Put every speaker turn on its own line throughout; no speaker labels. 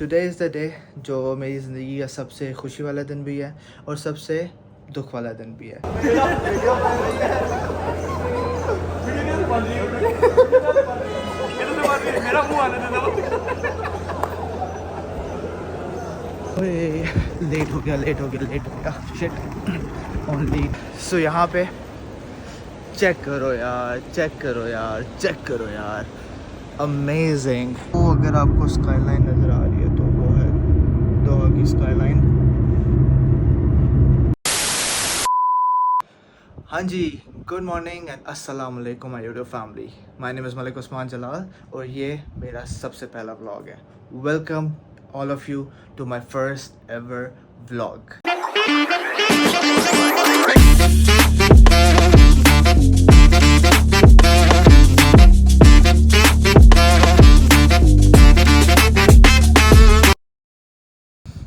Today is the day जो मेरी ज़िंदगी का सबसे खुशी वाला दिन भी है और सबसे दुख वाला दिन भी है। ओए, लेट हो गया शिट ओनली। सो यहाँ पे चेक करो यार अमेजिंग। तो अगर आपको स्काईलाइन नज़र आ रही है तो वो है दोहा की स्काईलाइन। हाँ जी, गुड मॉर्निंग एंड अस्सलाम वालेकुम my YouTube family. My name is Malik Usman Jalal और ये मेरा सबसे पहला व्लॉग है। Welcome all of you to my first ever vlog.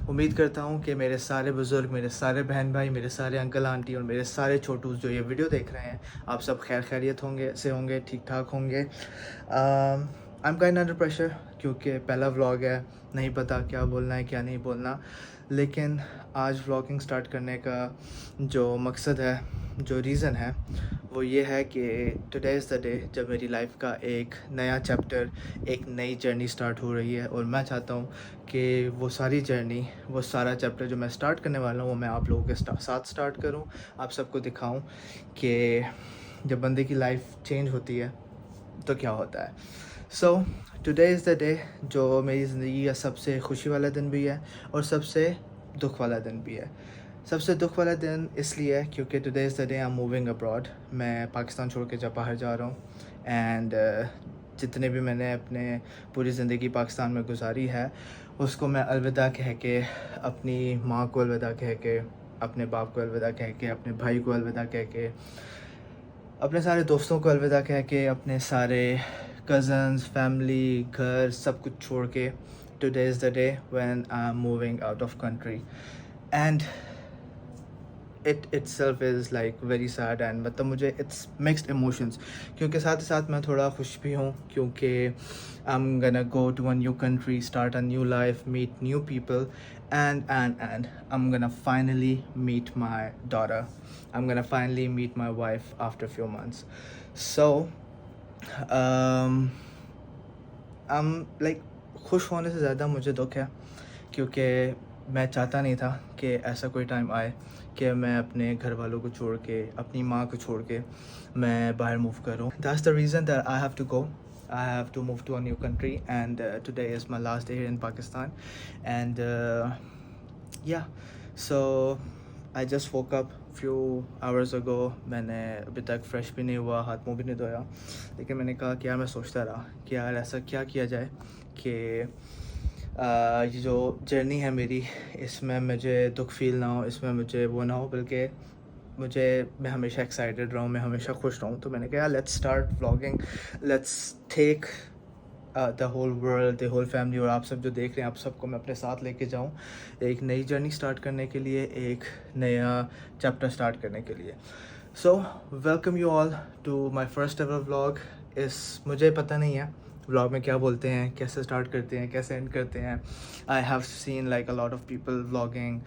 उम्मीद करता हूँ कि मेरे सारे बुज़ुर्ग, मेरे सारे बहन भाई, मेरे सारे अंकल आंटी और मेरे सारे छोटूस जो ये वीडियो देख रहे हैं, आप सब खैर खैरियत होंगे, ठीक ठाक होंगे। I am kind under pressure क्योंकि पहला व्लॉग है, नहीं पता क्या बोलना है क्या नहीं बोलना। लेकिन आज व्लॉगिंग स्टार्ट करने का जो मकसद है, जो रीज़न है, वो ये है कि टुडे इज़ द डे जब मेरी लाइफ का एक नया चैप्टर, एक नई जर्नी स्टार्ट हो रही है। और मैं चाहता हूँ कि वो सारी जर्नी, वो सारा चैप्टर जो मैं स्टार्ट करने वाला हूँ, वो मैं आप लोगों के साथ स्टार्ट करूँ, आप सबको दिखाऊँ कि जब बंदे की लाइफ चेंज होती है तो क्या होता है। So today is the day जो मेरी ज़िंदगी का सबसे खुशी वाला दिन भी है और सबसे दुख वाला दिन भी है। सबसे दुख वाला दिन इसलिए है क्योंकि today is the day I am moving abroad. मैं पाकिस्तान छोड़ के जब बाहर जा रहा हूँ एंड जितने भी मैंने अपने पूरी ज़िंदगी पाकिस्तान में गुजारी है, उसको मैं अलविदा कह के, अपनी माँ को अलविदा कह के, अपने बाप को अलविदा कह के, अपने भाई को अलविदा कह के, अपने सारे दोस्तों को अलविदा कह के, अपने सारे कज़न्स, फैमिली, घर सब कुछ छोड़ के, today is the day when I am moving out of country and it itself is like very sad and मतलब मुझे इट्स मिक्स्ड इमोशंस, क्योंकि साथ ही साथ मैं थोड़ा खुश भी हूँ क्योंकि I am gonna go to a new country, start a new life, meet new people and I am gonna finally meet my daughter, I am gonna finally meet my wife after few months. So I am like खुश होने से ज़्यादा मुझे दुख है क्योंकि मैं चाहता नहीं था कि ऐसा कोई टाइम आए कि मैं अपने घर वालों को छोड़ के, अपनी माँ को छोड़ के मैं बाहर मूव करूँ। That's the reason that I have to go, I have to move to a new country and today is my last day here in Pakistan and yeah, so I just woke up few hours ago। मैंने अभी तक fresh भी नहीं हुआ, हाथ मुँह भी नहीं धोया, लेकिन मैंने कहा कि यार मैं सोचता रहा कि यार ऐसा क्या किया जाए कि ये जो जर्नी है मेरी, इसमें मुझे दुख फील ना हो, इसमें मुझे वो ना हो, बल्कि मैं हमेशा एक्साइटेड रहूँ, मैं हमेशा खुश रहूँ। तो मैंने कहा यार let's start vlogging, let's take the whole world, the whole family और आप सब जो देख रहे हैं, आप सबको मैं अपने साथ लेके जाऊँ एक नई जर्नी स्टार्ट करने के लिए, एक नया चैप्टर स्टार्ट करने के लिए। So welcome you all to my first ever vlog. मुझे पता नहीं है व्लॉग में क्या बोलते हैं, कैसे स्टार्ट करते हैं, कैसे एंड करते हैं। I have seen like a lot of people vlogging,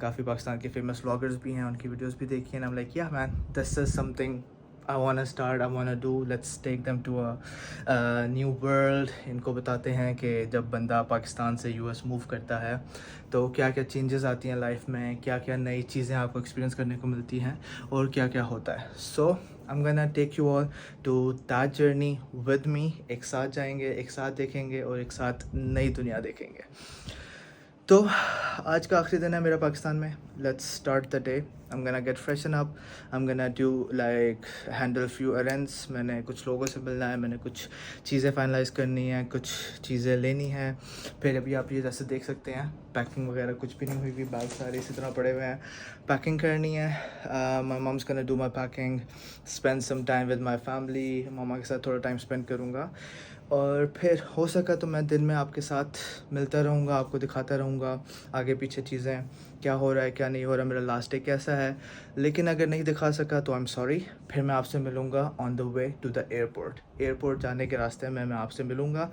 काफ़ी पाकिस्तान के फेमस व्लॉगर्स भी हैं, उनकी वीडियोस भी देखी हैं। आई एम लाइक या man, this is something I wanna start, I wanna do, let's take them to a new world। इनको बताते हैं कि जब बंदा पाकिस्तान से US मूव करता है तो क्या क्या चेंजेस आती हैं लाइफ में, क्या क्या नई चीज़ें आपको एक्सपीरियंस करने को मिलती हैं और क्या क्या होता है। सो I'm gonna take you all to that journey with me। एक साथ जाएंगे, एक साथ देखेंगे और एक साथ नई दुनिया देखेंगे। तो आज का आखिरी दिन है मेरा पाकिस्तान में। Let's start the day. I am gonna get freshen up, I am gonna do like handle few errands. मैंने कुछ लोगों से मिलना है, मैंने कुछ चीज़ें फाइनलाइज़ करनी है, कुछ चीज़ें लेनी है। फिर अभी आप ये जैसे देख सकते हैं, पैकिंग वगैरह कुछ भी नहीं हुई हुई, बैग सारे इसी तरह पड़े हुए हैं, पैकिंग करनी है। My mum's gonna do my packing, spend some time with my family, मामा के साथ थोड़ा टाइम स्पेंड करूँगा और फिर हो सका तो मैं दिन में आपके साथ मिलता रहूँगा, आपको दिखाता रहूँगा आगे पीछे चीज़ें, क्या हो रहा है क्या नहीं हो रहा, मेरा लास्ट डे कैसा है। लेकिन अगर नहीं दिखा सका तो आई एम सॉरी। फिर मैं आपसे मिलूँगा on the way to the airport. Airport जाने के रास्ते में मैं आपसे मिलूँगा,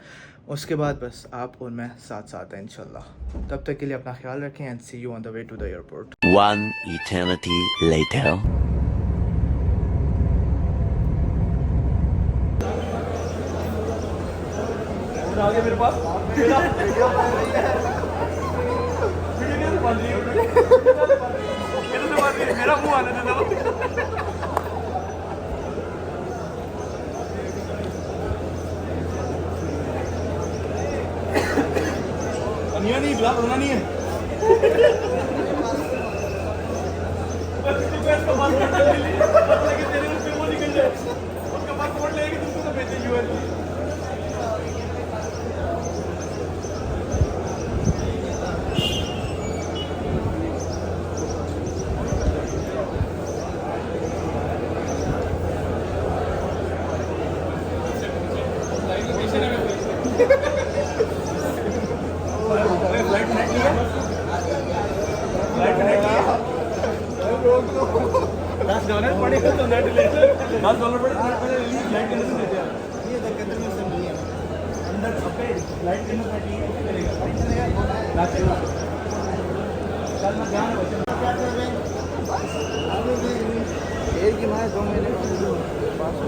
उसके बाद बस आप और मैं साथ साथ हैं इंशाल्लाह। तब तक के लिए अपना ख्याल रखें and see you on the way to the airport.
One eternity later.
आगे मेरे पास मेरा मुंह आने दे दो। नहीं बिला रोना नहीं है। तेरे मुंह से वो निकल जाए, उसका पासपोर्ट लेके तुमको तो भेजे यूएस। $10 पड़ेगा तो नेट ले $10 पड़ेगा पहले लाइट करने से देते हैं। ये देख अंदर में सब नहीं है, अंदर अपने लाइट करने से ठीक है लाइट चला चल मैं ध्यान रखो क्या कर रहे हैं आगे भी एक ही मार 2 महीने पास हो।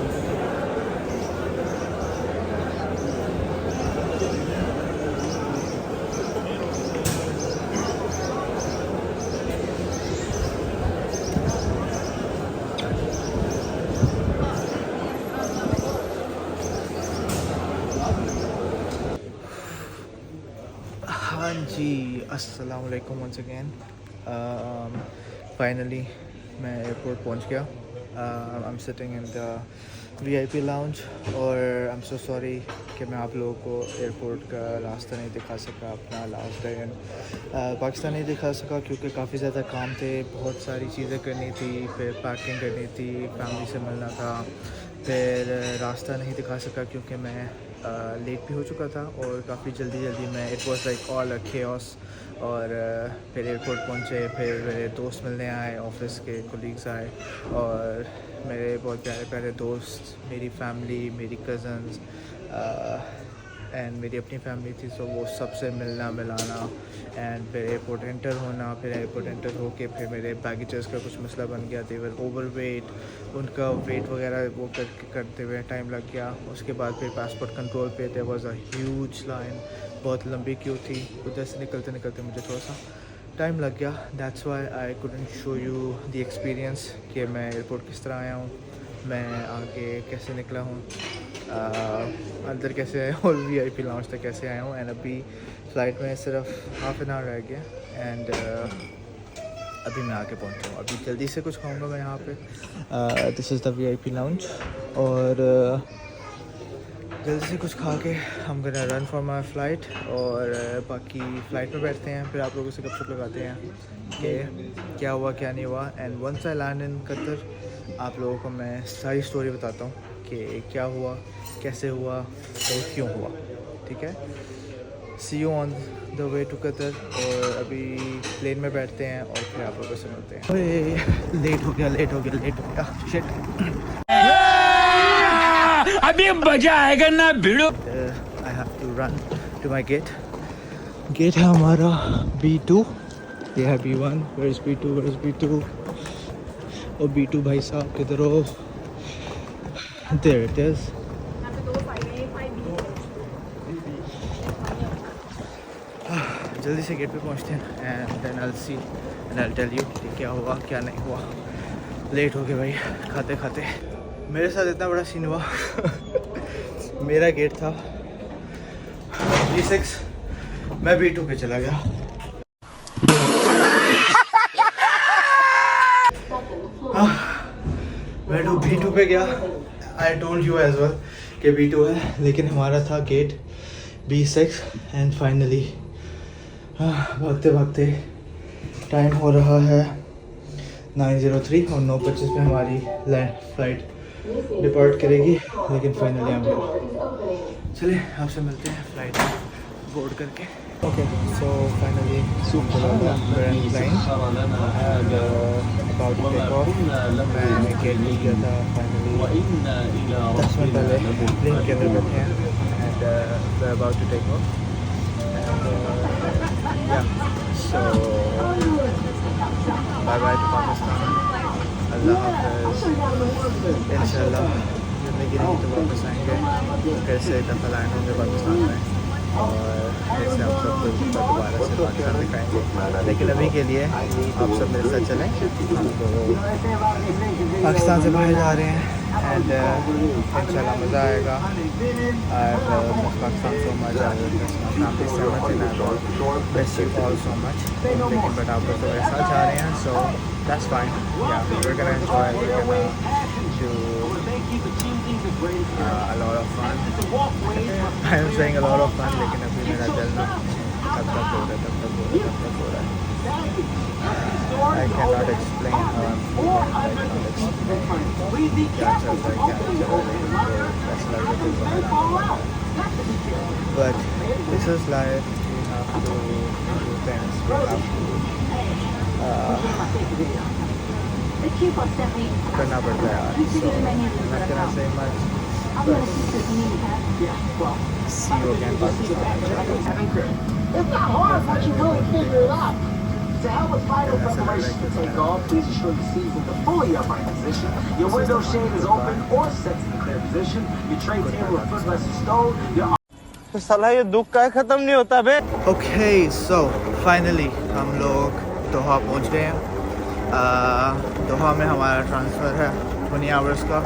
हाँ जी, अस्सलाम वालेकुम वंस अगेन। फाइनली मैं एयरपोर्ट पहुंच गया। I am sitting in the VIP lounge और आई एम सो सॉरी कि मैं आप लोगों को एयरपोर्ट का रास्ता नहीं दिखा सका। अपना लास्ट डे इन पाकिस्तान नहीं दिखा सका क्योंकि काफ़ी ज़्यादा काम थे, बहुत सारी चीज़ें करनी थी, फिर पैकिंग करनी थी, फैमिली से मिलना था, फिर रास्ता नहीं दिखा सका क्योंकि मैं लेट भी हो चुका था और काफ़ी जल्दी मैं it was like all a chaos. और फिर एयरपोर्ट पहुंचे, फिर मेरे दोस्त मिलने आए, ऑफिस के कोलीग्स आए और मेरे बहुत प्यारे प्यारे दोस्त, मेरी फैमिली, मेरी कज़न्स एंड मेरी अपनी फैमिली थी, सो वो सबसे मिलना मिलाना एंड फिर एयरपोर्ट एंटर होना। फिर एयरपोर्ट एंटर होके फिर मेरे बैगेजेस का कुछ मसला बन गया, देवर ओवर वेट, उनका वेट वगैरह वो करते हुए टाइम लग गया। उसके बाद फिर पासपोर्ट कंट्रोल पे there was a huge line, बहुत लंबी क्यू थी। उधर से निकलते निकलते मुझे थोड़ा सा टाइम लग गया। That's why I couldn't show you the experience कि मैं एयरपोर्ट किस तरह आया हूँ, मैं आगे कैसे निकला हूँ, अंदर कैसे आया और वीआईपी लाउंज तक कैसे आया हूँ। एंड अभी फ़्लाइट में सिर्फ हाफ एन आवर रह गया एंड अभी मैं आके पहुँचा हूँ। अभी जल्दी से कुछ खाऊँगा मैं यहाँ पे। This is the VIP lounge और जल्दी से कुछ खा के हम gonna run for my flight और बाकी फ़्लाइट में बैठते हैं, फिर आप लोगों से गपशप लगाते हैं कि क्या हुआ क्या नहीं हुआ। And once I land in Qatar आप लोगों को मैं सारी स्टोरी बताता हूँ कि क्या हुआ, कैसे हुआ और क्यों हुआ, ठीक है। See you on the way to Qatar. और अभी प्लेन में बैठते हैं और फिर आप लोगों से मिलते हैं। अरे लेट हो गया शिट।
अभी मजा आएगा ना भिड़ो।
I have to run to my gate है हमारा B2, ये है B1। वेयर इज़ B2 और B2 भाई साहब किधर हो, देयर इट इज़। जल्दी से गेट पे पहुंचते हैं and then I will see and I will tell you कि क्या हुआ क्या नहीं हुआ। लेट हो गए भाई खाते खाते। मेरे साथ इतना बड़ा सीन हुआ मेरा गेट था B6, मैं B2 पे चला गया। मैं B2 पे गया। I told you as well कि B2 है, लेकिन हमारा था गेट B6 एंड फाइनली भागते भागते टाइम हो रहा है 9:03 और 9:25 में हमारी फ़्लाइट डिपार्ट करेगी, लेकिन फाइनली हम चलिए आपसे मिलते हैं फ्लाइट बोर्ड करके। Okay, so finally flying and about to take off. मैं गेट मिल गया था फाइनली 10 मिनट पहले, प्लेन के अंदर बैठे हैं and we about to take off and yeah so bye bye to Pakistan. अल्लाह हाफ़िज़। इंशाल्लाह ज़िंदगी रही तो वापस आएंगे, कैसे दफ़ा आए होंगे पाकिस्तान में और ऐसे आप सब दोबारा से पाकिस्तान दिखाएंगे। लेकिन अभी के लिए आप सब मेरे साथ चलें, तो पाकिस्तान से बाहर जा रहे हैं एंड इंशाल्लाह मज़ा आएगा। Pakistan so much miss you all so much, लेकिन बट आप लोग तो मेरे साथ जा रहे हैं, सो दैट्स फाइन। या we're gonna enjoy, we're gonna do a lot of fun. I am saying a lot of fun, लेकिन अभी मेरा दिल ना तब तक हो रहा है। I cannot explain how I'm feeling, I cannot explain क्या चल रहा है, क्या नहीं चल रहा है, तो ऐसा लग रहा है। But this is life, we have to do things, we have to करना पड़ता है यार। So मैं कहना say much, but see you again Pakistan।
It's not hard once you really figure it out. To help us fight over preparation to take off, please ensure the seats in the fully upright position. Your window shade is open or set to the clear position. Your tray table and footrest is stowed. Your
तो साला ये दुख का खत्म नहीं होता बे।
Okay, so finally हम लोग दोहा पहुंच गए हैं। दोहा में हमारा ट्रांसफ़र है 20 hours का।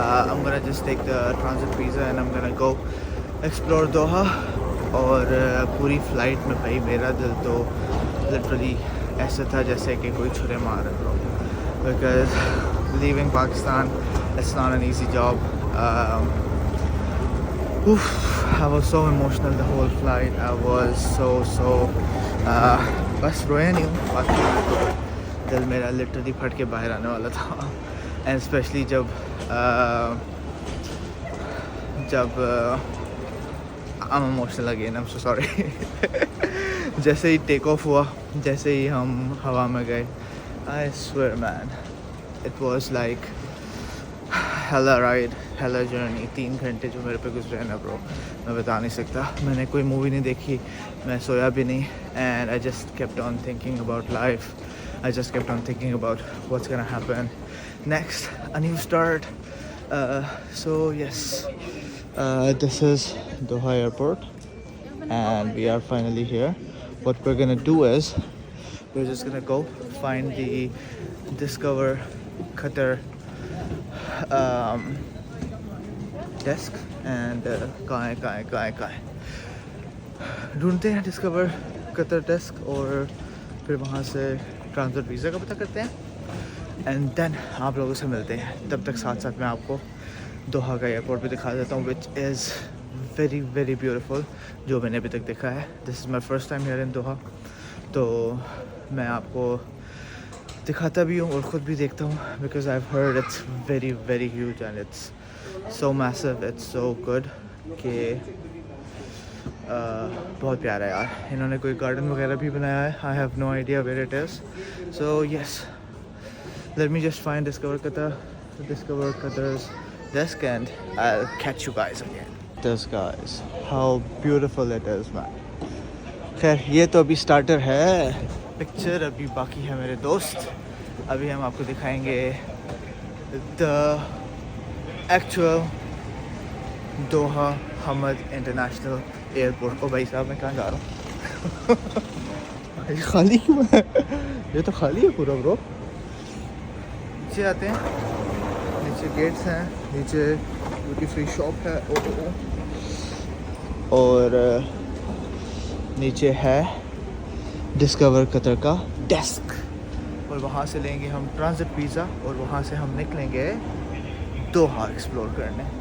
I'm gonna just take the transit visa and I'm gonna go explore दोहा। और पूरी फ़्लाइट में भाई मेरा दिल तो लिटरली ऐसा था जैसे कि कोई छुरे मार रहे हो, because leaving Pakistan it's not an easy job. I was so emotional the whole flight. I was so बस रोया नहीं हूँ, बाकी दिल मेरा लिटरली फट के बाहर आने वाला था। एंड स्पेशली जब I'm emotional again, I'm so sorry। जैसे ही टेक ऑफ हुआ, जैसे ही हम हवा में गए, I swear man, it was like hella ride, hella journey। 3 घंटे जो मेरे पे गुजरे हैं ना ब्रो, मैं बता नहीं सकता। मैंने कोई मूवी नहीं देखी, मैं सोया भी नहीं, and I just kept on thinking about life. I just kept on thinking about what's gonna happen next, a new start. So yes, this is Doha Airport and we are finally here. What we're gonna do is we're just gonna go find the Discover Qatar desk and कहाँ है ढूंढते हैं discover Qatar desk और फिर वहाँ से transfer visa का पता करते हैं एंड देन आप लोगों से मिलते हैं। तब तक साथ साथ मैं आपको दोहा का एयरपोर्ट भी दिखा देता हूँ, which is very very beautiful, जो मैंने अभी तक देखा है। This is my first time here in Doha, तो मैं आपको दिखाता भी हूँ और ख़ुद भी देखता हूँ, because I have heard it's very very huge and it's so massive, it's so good कि बहुत प्यारा है यार। इन्होंने कोई गार्डन वगैरह भी बनाया है। I have no idea where it is, so yes let me just find discover Qatar's desk and I'll catch you guys again. This guys, how beautiful it is man. खैर ये तो अभी स्टार्टर है, picture अभी बाकी है मेरे दोस्त। अभी हम आपको दिखाएंगे the actual Doha Hamad international airport. ओ भाई साहब मैं कहाँ जा रहा हूँ? ये खाली क्यों है? ये तो खाली है पूरा ब्रो। नीचे आते हैं, नीचे गेट्स हैं, नीचे ड्यूटी फ्री शॉप है और नीचे है डिस्कवर कतर का डेस्क और वहाँ से लेंगे हम ट्रांजिट वीज़ा और वहाँ से हम निकलेंगे दोहा एक्सप्लोर करने।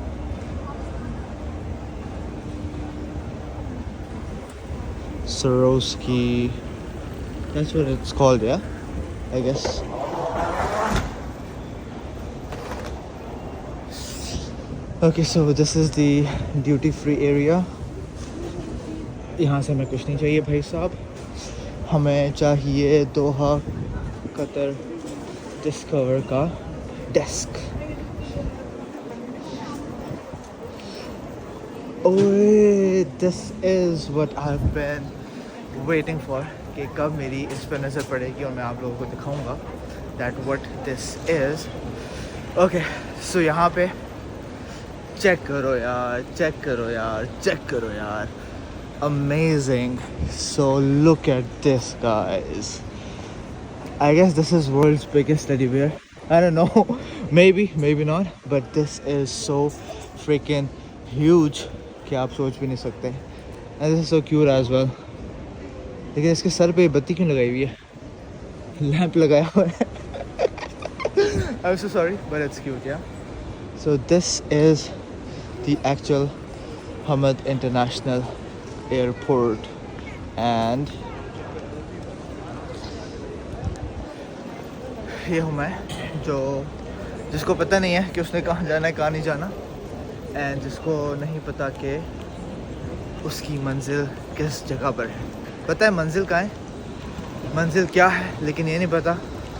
Swarovski, that's what it's called, yeah, I guess. Okay so this is the duty free area. यहाँ से हमें कुछ नहीं चाहिए भाई साहब, हमें चाहिए दोहा कतर डिस्कवर का डेस्क। ओए this is what I have been waiting for, कि कब मेरी इस पर नज़र पड़ेगी और मैं आप लोगों को दिखाऊंगा that what this is. Okay so यहाँ पे चेक करो यार, चेक करो यार, चेक करो यार, amazing. So look at this guys, I guess this is world's biggest teddy bear. I don't know, maybe not, but this is so freaking huge कि आप सोच भी नहीं सकते। And this is so cute as well. लेकिन इसके sir पे बत्ती क्यों लगाई हुई है, लैंप लगाया हुआ है। I'm so sorry, but it's cute, yeah. So this is the actual Hamad International Airport, and ये हूँ मैं जो जिसको पता नहीं है कि उसने कहाँ जाना है कहाँ नहीं जाना, एंड जिसको नहीं पता कि उसकी मंजिल किस जगह पर है। पता है मंजिल कहाँ है, मंजिल क्या है, लेकिन ये नहीं पता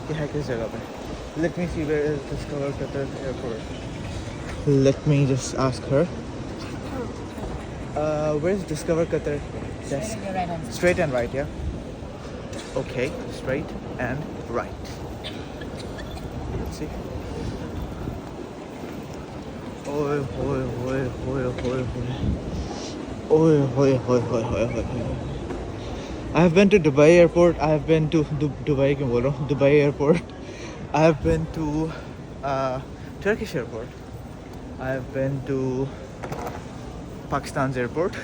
कि है किस जगह पर। Let me see where is Discover Qatar Airport. Let me just ask her. Where is Discover Qatar desk? Straight and right, yeah? Okay, straight and right. Let's see. Oi, oi, oi, oi, oi, oi. Oi, oi, oi, oi, oi, oi. I have been to Dubai Airport. I have been to Dubai क्यों बोल रहा हूँ, Dubai Airport. I have been to Turkish Airport. I have been to Pakistan's airport.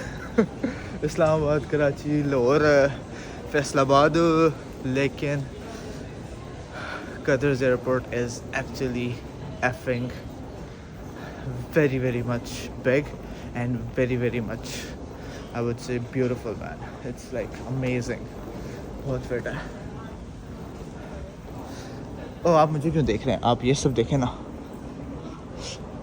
Islamabad, Karachi, Lahore, Faisalabad. लेकिन Qatar's airport is actually effing very much big and very much, I would say, beautiful, man. It's like amazing. बहुत fit है। ओ आप मुझे क्यों देख रहे हैं, आप ये सब देखें ना।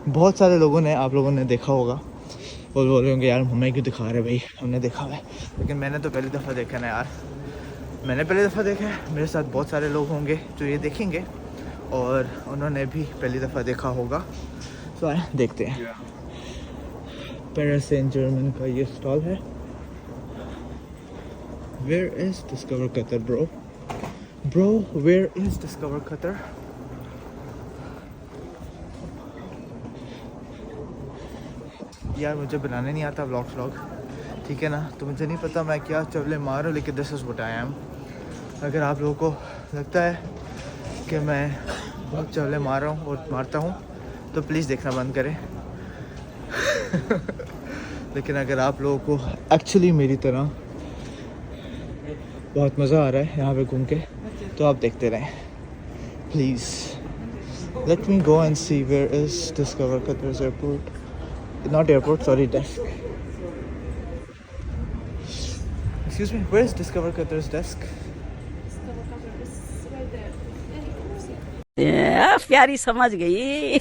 बहुत सारे लोगों ने, आप लोगों ने देखा होगा और बोल रहे होंगे यार हमें क्यों दिखा रहे भाई, हमने देखा है। लेकिन मैंने तो पहली दफ़ा देखा ना यार, मैंने पहली दफ़ा देखा है। मेरे साथ बहुत सारे लोग होंगे जो ये देखेंगे और उन्होंने भी पहली दफ़ा देखा होगा। तो आए देखते हैं। पेरिस सेंट जर्मन का ये स्टॉल है। Where is Discover Qatar, bro? Bro, where is Discover Qatar? यार मुझे बनाने नहीं आता व्लॉग, ठीक है ना, तो मुझे नहीं पता मैं क्या चवले मार रहा हूँ, लेकिन this is what I am. अगर आप लोगों को लगता है कि मैं बहुत चवले मार रहा हूँ और मारता हूँ तो प्लीज़ देखना बंद करें। लेकिन अगर आप लोगों को एक्चुअली मेरी तरह बहुत मज़ा आ रहा है यहाँ पे घूम के, तो आप देखते रहें please. Let me go and see where is Discover Qatar's airport, not airport, sorry, desk. Excuse me, where is Discover Qatar's desk?
प्यारी समझ गई।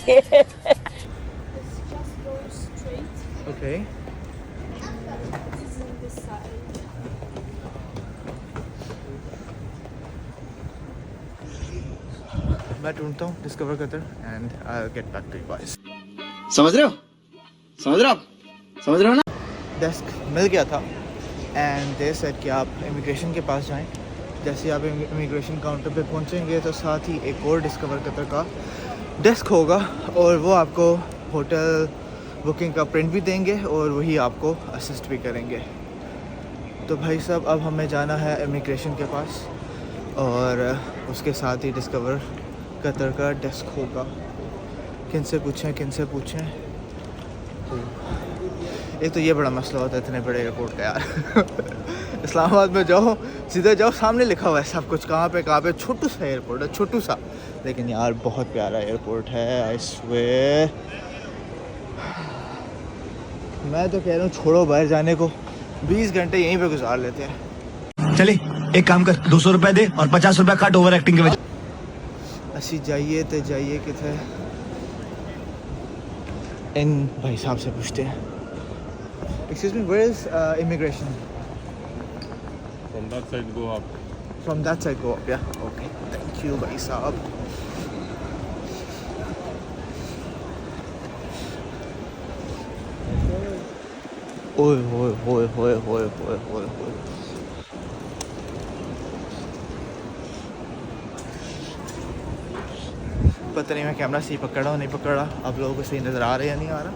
ओके मैं ढूंढता हूँ Discover Qatar and I will get back to you guys.
समझ रहे हो, समझ रहे हो, आप समझ रहे हो ना।
डेस्क मिल गया था एंड दे सेड कि आप इमिग्रेशन के पास जाएं। जैसे आप इमिग्रेशन काउंटर पे पहुंचेंगे तो साथ ही एक और डिस्कवर कतर का डेस्क होगा और वो आपको होटल बुकिंग का प्रिंट भी देंगे और वही आपको असिस्ट भी करेंगे। तो भाई साहब अब हमें जाना है इमिग्रेशन के पास और उसके साथ ही डिस्कवर कतर का डेस्क होगा। किन से पूछें, किन से पूछें? तो एक तो ये बड़ा मसला होता है इतने बड़े एयरपोर्ट का यार। इस्लामाबाद में जाओ, सीधा जाओ, सामने लिखा हुआ है सब कुछ, कहाँ पे छोटू सा एयरपोर्ट है, छोटू सा, लेकिन यार बहुत प्यारा एयरपोर्ट है, आई स्वेयर। मैं तो कह रहा हूँ छोड़ो बाहर जाने को, 20 घंटे यहीं पे गुजार लेते हैं।
चले एक काम कर, 200 रुपए दे और 50 रुपए काट ओवर एक्टिंग के वजह।
असी जाइए तो जाइए किथे इन भाई साहब से पूछते हैं. Excuse me, where is immigration?
From that side, go up.
From that side go up, yeah? Okay, thank you भाई साहब. ओए होए होए होए होए होए होए होए. पता नहीं मैं कैमरा सही पकड़ रहा हूँ नहीं पकड़ रहा, आप लोगों को सही नज़र आ रहा है या नहीं आ रहा,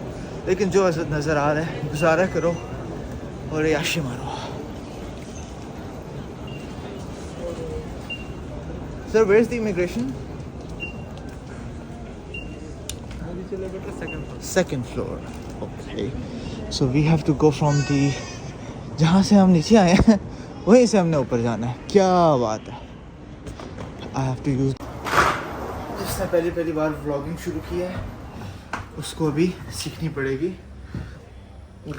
लेकिन जो नज़र आ रहा है गुजारा करो और याशी मारो. Sir, where is the immigration? Second floor. Okay. So we have to go from the जहाँ से हम नीचे आए हैं वहीं से हमने ऊपर जाना है. क्या बात है. I have to use. जिसने पहली बार व्लॉगिंग शुरू किया है उसको अभी सीखनी पड़ेगी.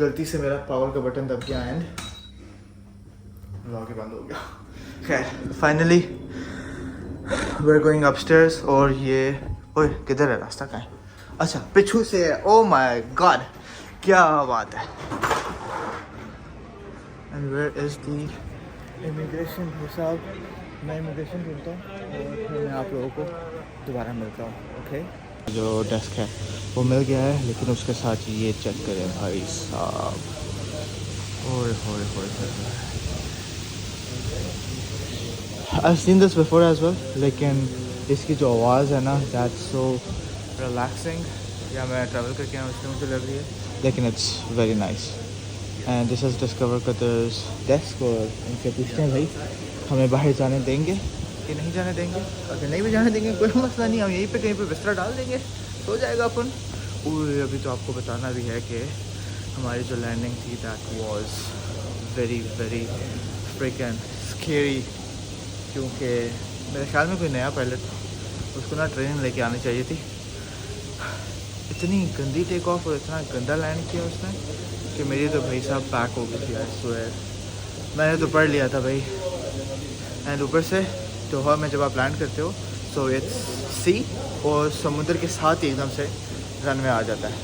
गलती से मेरा पावर का बटन दब गया एंड व्लॉग ही बंद हो गया. खैर finally we are going upstairs. और ये ओए किधर है रास्ता कहाँ है? अच्छा पिछू से है. ओ माय गॉड क्या बात है. And where is the immigration. साहब मैं इमिग्रेशन ढूंढता हूँ और फिर मैं आप लोगों को दोबारा मिलता हूँ. ओके जो डेस्क है वो मिल गया है, लेकिन उसके साथ ये चेक करें भाई साहब. ओए होए होए होए. I've seen this before as well, लेकिन इसकी जो आवाज़ है ना that's so relaxing. या मैं ट्रैवल करके आया उसमें मुझे लग रही है, लेकिन it's very nice. And this is Discover Qatar's desk. और इनसे पूछते हैं भाई हमें बाहर जाने देंगे कि नहीं जाने देंगे. अगर नहीं भी जाने देंगे कोई मसला नहीं, हम यहीं पे कहीं पे बिस्तरा डाल देंगे, सो जाएगा अपन. और अभी तो आपको बताना भी है कि हमारी जो लैंडिंग थी that was very very fricking scary. क्योंकि मेरे ख्याल में कोई नया पायलट उसको ना ट्रेनिंग लेके आनी चाहिए थी. इतनी गंदी टेक ऑफ और इतना गंदा लैंड किया उसने कि मेरी तो भाई साहब पैक हो गई थी. आई स्वेयर मैंने तो पढ़ लिया था भाई. एंड ऊपर से दोहा में जब आप लैंड करते हो सो इट्स सी और समुद्र के साथ ही एकदम से रनवे आ जाता है.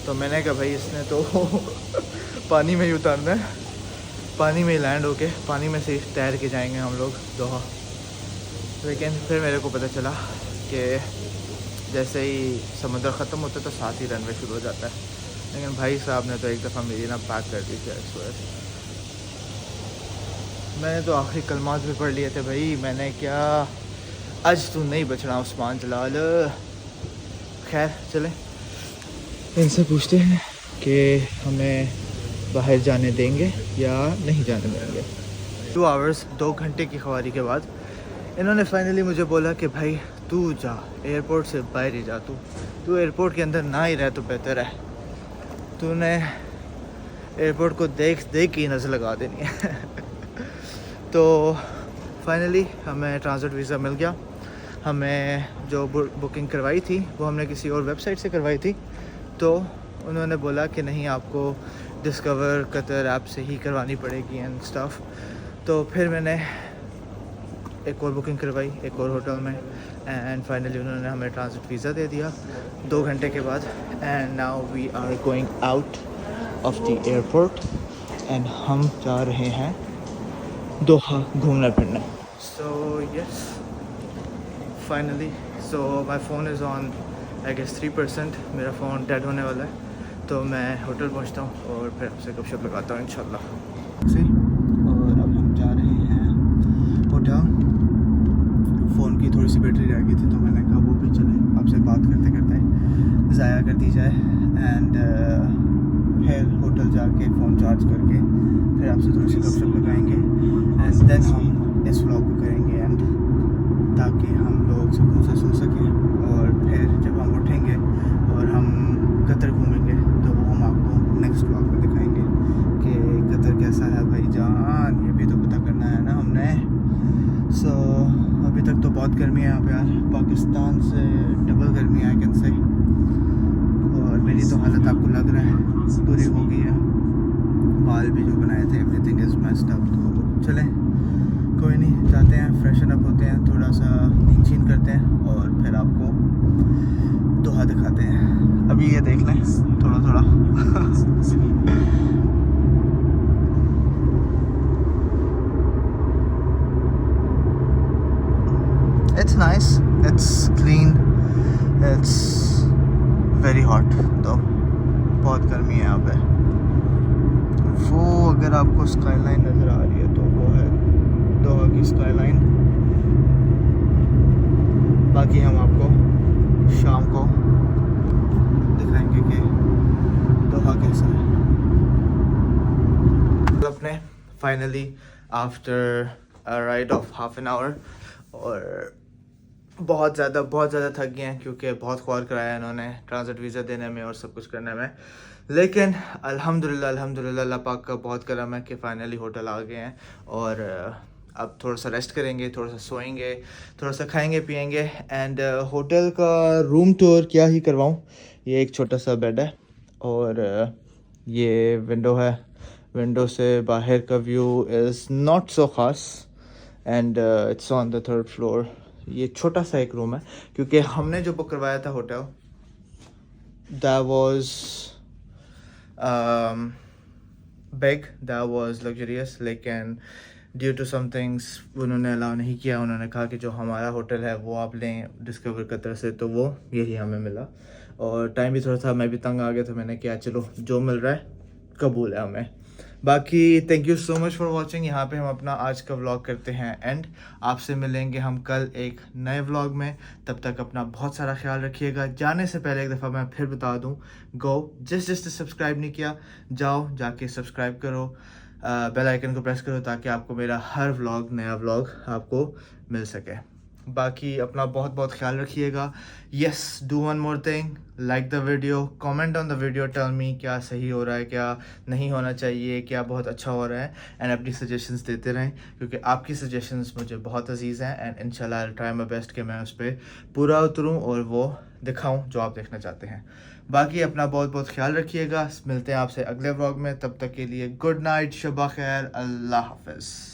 तो मैंने कहा भाई इसने तो पानी में ही उतारना है, पानी में ही लैंड होके पानी में से तैर के जाएंगे हम लोग दोहा. लेकिन फिर मेरे को पता चला कि जैसे ही समुद्र ख़त्म होता है तो साथ ही रनवे शुरू हो जाता है. लेकिन भाई साहब ने तो एक दफ़ा मेरी ना पैक कर दी थी. आई स्वेयर मैंने तो आखिरी कलमात भी पढ़ लिए थे भाई. मैंने क्या आज तू नहीं बचना उस्मान जलाल. खैर चलें इनसे पूछते हैं कि हमें बाहर जाने देंगे या नहीं जाने देंगे. 2 आवर्स 2 घंटे की ख्वारी के बाद इन्होंने फाइनली मुझे बोला कि भाई तू जा एयरपोर्ट से बाहर ही जा. तू एयरपोर्ट के अंदर ना ही रह तो बेहतर है. तूने एयरपोर्ट को देख के ही नज़र लगा देनी है. तो फाइनली हमें ट्रांजिट वीज़ा मिल गया. हमें जो बुकिंग करवाई थी वो हमने किसी और वेबसाइट से करवाई थी. तो उन्होंने बोला कि नहीं आपको डिस्कवर कतर ऐप से ही करवानी पड़ेगी एंड स्टफ़. तो फिर मैंने एक और बुकिंग करवाई एक और होटल में एंड फाइनली उन्होंने हमें ट्रांजिट वीज़ा दे दिया 2 घंटे के बाद. And now we are going out of the airport and हम जा रहे हैं दोहा घूमने फिरने. So yes finally so my phone is on I guess 3%. मेरा फ़ोन डेड होने वाला है. तो मैं होटल पहुंचता हूं और फिर आपसे गपशप लगाता हूं इंशाल्लाह. और अब हम जा रहे हैं होटल. फ़ोन की थोड़ी सी बैटरी रह गई थी तो मैंने कहा वो भी चले आपसे बात करते करते ज़ाया कर दी जाए. एंड फिर होटल जाके फ़ोन चार्ज करके फिर आपसे थोड़ी सी गपशप लगाएंगे एंड देन हम इस व्लॉग को करेंगे एंड ताकि हम लोग सुकून से सो सकें. और फिर जब हम उठेंगे और हम कतर घूमेंगे तो वो हम आपको नेक्स्ट व्लॉग में दिखाएंगे कि कतर कैसा है भाई जान. ये भी तो पता करना है ना हमने. सो अभी तक तो बहुत गर्मी है यहाँ पे यार. पाकिस्तान से डबल गर्मी है आई कैन से. और मेरी तो हालत आपको लग रहा है बुरी हो गई है. बाल भी जो बनाए थे एवरीथिंग इज़ मेस्ड अप. तो चलें कोई नहीं जाते हैं हैं, फ्रेशन अप होते हैं, थोड़ा सा नींद छीन करते हैं और फिर आपको दोहा दिखाते हैं। अभी ये देख लें थोड़ा थोड़ा It's nice, it's clean, it's very hot though, बहुत गर्मी है यहाँ पे। वो अगर आपको स्काईलाइन नज़र आ रही है तो वो है दोहा की स्काईलाइन। बाकी हम आपको शाम को दिखाएंगे कि दोहा कैसा है। अपने finally after a ride of half an hour और बहुत ज़्यादा थक गए हैं क्योंकि बहुत ख्वार कराया इन्होंने ट्रांजिट वीज़ा देने में और सब कुछ करने में। लेकिन अल्हम्दुलिल्लाह अल्लाह पाक का बहुत करम है कि फ़ाइनली होटल आ गए हैं और अब थोड़ा सा रेस्ट करेंगे, थोड़ा सा सोएंगे, थोड़ा सा खाएंगे पिएंगे। एंड होटल का रूम टूर क्या ही करवाऊँ। ये एक छोटा सा बेड है और ये विंडो है, विंडो से बाहर का व्यू इज़ नॉट सो ख़ास and it's on the 3rd floor. ये छोटा सा एक रूम है क्योंकि हमने जो बुक करवाया था hotel that was big, that was luxurious, लेकिन ड्यू टू सम थिंग्स उन्होंने अलाउ नहीं किया। उन्होंने कहा कि जो हमारा होटल है वो आप लें डिस्कवर कतर से, तो वो यही हमें मिला और टाइम भी थोड़ा था, मैं भी तंग आ गया, तो मैंने कहा चलो जो मिल रहा है कबूल है हमें। बाकी thank you so much for watching. यहाँ पे हम अपना आज का व्लॉग करते हैं एंड आपसे मिलेंगे हम कल एक नए व्लॉग में। तब तक अपना बहुत सारा ख्याल रखिएगा। जाने से पहले एक दफ़ा मैं फिर बता दूँ, गो जिसने सब्सक्राइब नहीं किया जाओ जाके सब्सक्राइब करो, बेल आइकन को प्रेस करो ताकि आपको मेरा हर व्लॉग नया व्लॉग आपको मिल सके। बाकी अपना बहुत ख्याल रखिएगा। Yes, do one more thing, like the video, comment on the video, tell me क्या सही हो रहा है, क्या नहीं होना चाहिए, क्या बहुत अच्छा हो रहा है एंड अपनी सजेशंस देते रहें क्योंकि आपकी सजेशंस मुझे बहुत अजीज़ हैं एंड इंशाल्लाह I will try my best कि मैं उस पर पूरा उतरूँ और वो दिखाऊँ जो आप देखना चाहते हैं। बाकी अपना बहुत ख्याल रखिएगा। मिलते हैं आपसे अगले व्लॉग में, तब तक के लिए गुड नाइट, शब खैर, अल्लाह हाफ़िज़।